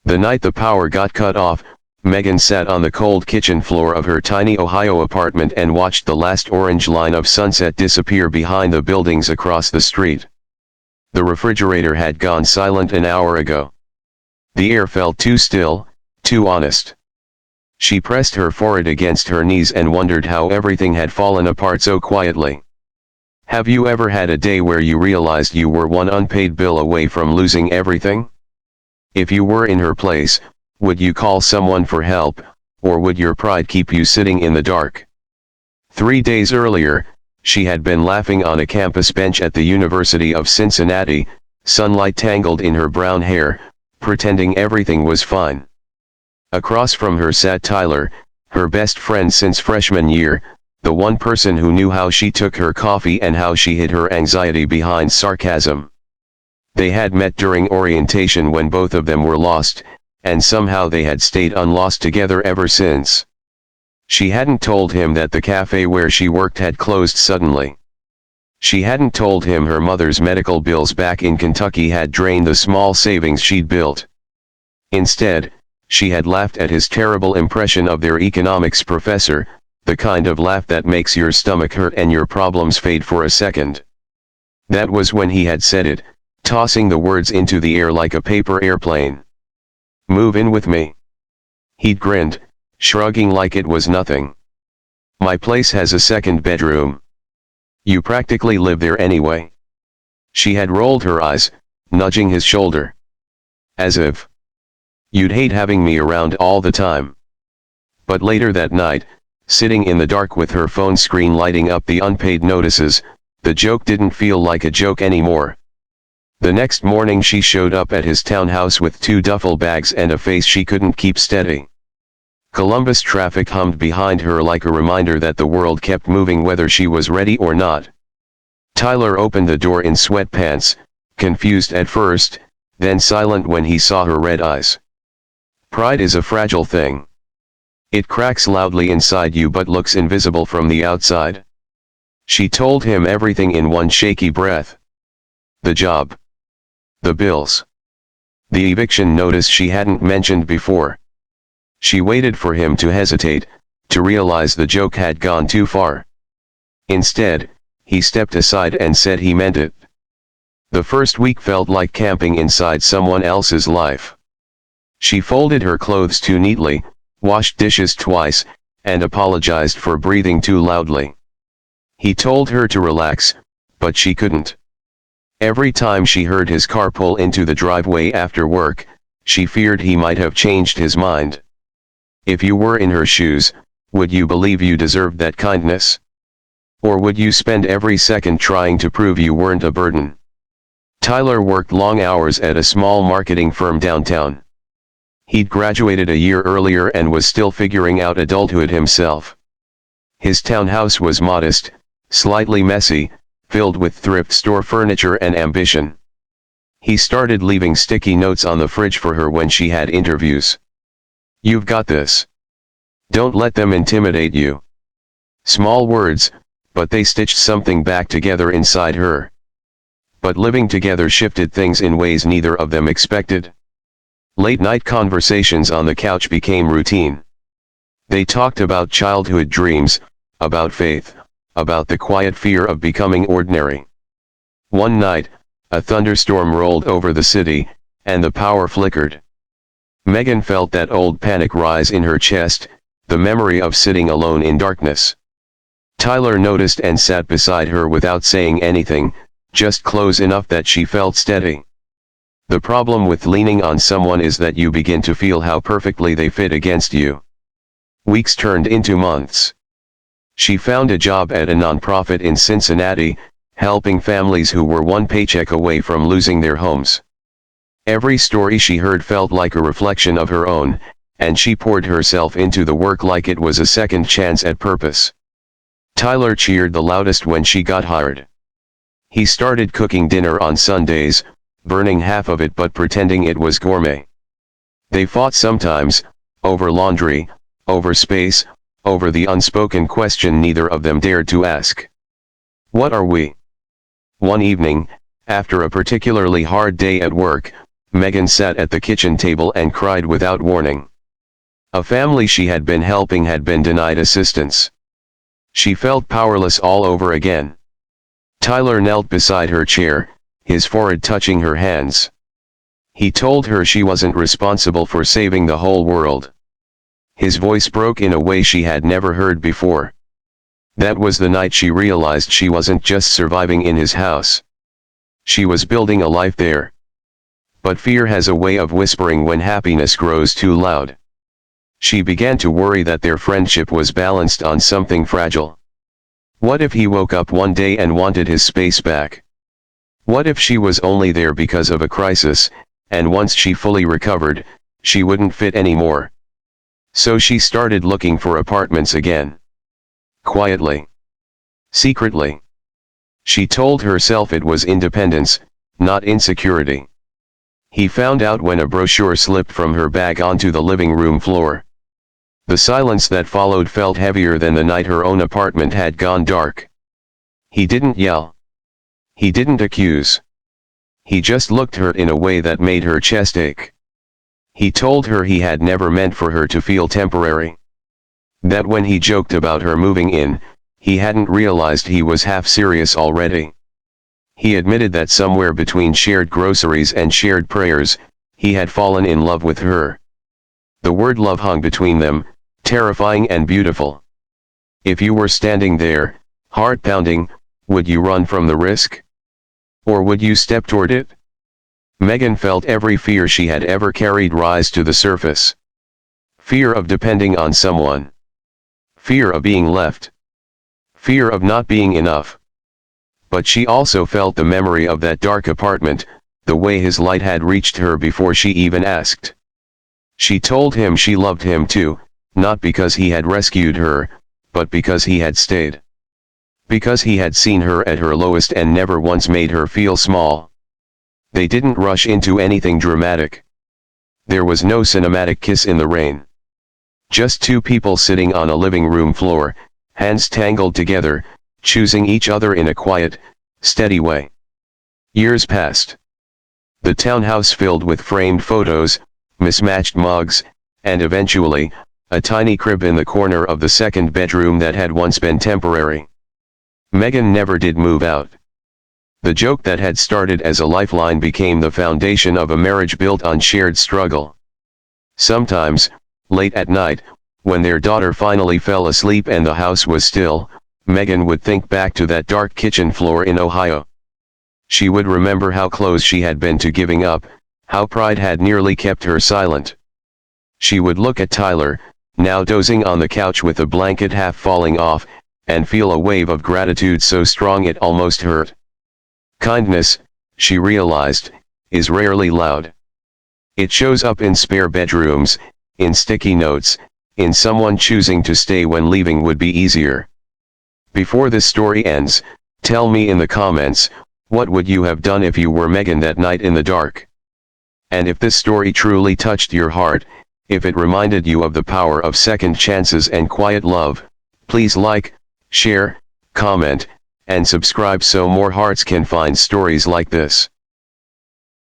The night the power got cut off, Megan sat on the cold kitchen floor of her tiny Ohio apartment and watched the last orange line of sunset disappear behind the buildings across the street. The refrigerator had gone silent an hour ago. The air felt too still, too honest. She pressed her forehead against her knees and wondered how everything had fallen apart so quietly. Have you ever had a day where you realized you were one unpaid bill away from losing everything? If you were in her place, would you call someone for help, or would your pride keep you sitting in the dark? 3 days earlier, she had been laughing on a campus bench at the University of Cincinnati, sunlight tangled in her brown hair, pretending everything was fine. Across from her sat Tyler, her best friend since freshman year, the one person who knew how she took her coffee and how she hid her anxiety behind sarcasm. They had met during orientation when both of them were lost, and somehow they had stayed unlost together ever since. She hadn't told him that the cafe where she worked had closed suddenly. She hadn't told him her mother's medical bills back in Kentucky had drained the small savings she'd built. Instead, she had laughed at his terrible impression of their economics professor, the kind of laugh that makes your stomach hurt and your problems fade for a second. That was when he had said it, tossing the words into the air like a paper airplane. Move in with me. He'd grinned, shrugging like it was nothing. My place has a second bedroom. You practically live there anyway. She had rolled her eyes, nudging his shoulder. As if you'd hate having me around all the time. But later that night, sitting in the dark with her phone screen lighting up the unpaid notices, the joke didn't feel like a joke anymore. The next morning she showed up at his townhouse with 2 duffel bags and a face she couldn't keep steady. Columbus traffic hummed behind her like a reminder that the world kept moving whether she was ready or not. Tyler opened the door in sweatpants, confused at first, then silent when he saw her red eyes. Pride is a fragile thing. It cracks loudly inside you but looks invisible from the outside. She told him everything in one shaky breath. The job. The bills. The eviction notice she hadn't mentioned before. She waited for him to hesitate, to realize the joke had gone too far. Instead, he stepped aside and said he meant it. The first week felt like camping inside someone else's life. She folded her clothes too neatly, washed dishes twice, and apologized for breathing too loudly. He told her to relax, but she couldn't. Every time she heard his car pull into the driveway after work, she feared he might have changed his mind. If you were in her shoes, would you believe you deserved that kindness? Or would you spend every second trying to prove you weren't a burden? Tyler worked long hours at a small marketing firm downtown. He'd graduated a year earlier and was still figuring out adulthood himself. His townhouse was modest, slightly messy, filled with thrift store furniture and ambition. He started leaving sticky notes on the fridge for her when she had interviews. You've got this. Don't let them intimidate you. Small words, but they stitched something back together inside her. But living together shifted things in ways neither of them expected. Late-night conversations on the couch became routine. They talked about childhood dreams, about faith, about the quiet fear of becoming ordinary. One night, a thunderstorm rolled over the city, and the power flickered. Megan felt that old panic rise in her chest, the memory of sitting alone in darkness. Tyler noticed and sat beside her without saying anything, just close enough that she felt steady. The problem with leaning on someone is that you begin to feel how perfectly they fit against you. Weeks turned into months. She found a job at a nonprofit in Cincinnati, helping families who were one paycheck away from losing their homes. Every story she heard felt like a reflection of her own, and she poured herself into the work like it was a second chance at purpose. Tyler cheered the loudest when she got hired. He started cooking dinner on Sundays, burning half of it but pretending it was gourmet. They fought sometimes, over laundry, over space, over the unspoken question neither of them dared to ask. What are we? One evening, after a particularly hard day at work, Megan sat at the kitchen table and cried without warning. A family she had been helping had been denied assistance. She felt powerless all over again. Tyler knelt beside her chair, his forehead touching her hands. He told her she wasn't responsible for saving the whole world. His voice broke in a way she had never heard before. That was the night she realized she wasn't just surviving in his house. She was building a life there. But fear has a way of whispering when happiness grows too loud. She began to worry that their friendship was balanced on something fragile. What if he woke up one day and wanted his space back? What if she was only there because of a crisis, and once she fully recovered, she wouldn't fit anymore? So she started looking for apartments again. Quietly. Secretly. She told herself it was independence, not insecurity. He found out when a brochure slipped from her bag onto the living room floor. The silence that followed felt heavier than the night her own apartment had gone dark. He didn't yell. He didn't accuse. He just looked her in a way that made her chest ache. He told her he had never meant for her to feel temporary. That when he joked about her moving in, he hadn't realized he was half serious already. He admitted that somewhere between shared groceries and shared prayers, he had fallen in love with her. The word love hung between them, terrifying and beautiful. If you were standing there, heart pounding, would you run from the risk? Or would you step toward it? Megan felt every fear she had ever carried rise to the surface. Fear of depending on someone. Fear of being left. Fear of not being enough. But she also felt the memory of that dark apartment, the way his light had reached her before she even asked. She told him she loved him too, not because he had rescued her, but because he had stayed. Because he had seen her at her lowest and never once made her feel small. They didn't rush into anything dramatic. There was no cinematic kiss in the rain. Just two people sitting on a living room floor, hands tangled together, choosing each other in a quiet, steady way. Years passed. The townhouse filled with framed photos, mismatched mugs, and eventually, a tiny crib in the corner of the second bedroom that had once been temporary. Megan never did move out. The joke that had started as a lifeline became the foundation of a marriage built on shared struggle. Sometimes, late at night, when their daughter finally fell asleep and the house was still, Megan would think back to that dark kitchen floor in Ohio. She would remember how close she had been to giving up, how pride had nearly kept her silent. She would look at Tyler, now dozing on the couch with the blanket half falling off, and feel a wave of gratitude so strong it almost hurt. Kindness, she realized, is rarely loud. It shows up in spare bedrooms, in sticky notes, in someone choosing to stay when leaving would be easier. Before this story ends, tell me in the comments, what would you have done if you were Megan that night in the dark? And if this story truly touched your heart, if it reminded you of the power of second chances and quiet love, please like, share, comment, and subscribe so more hearts can find stories like this.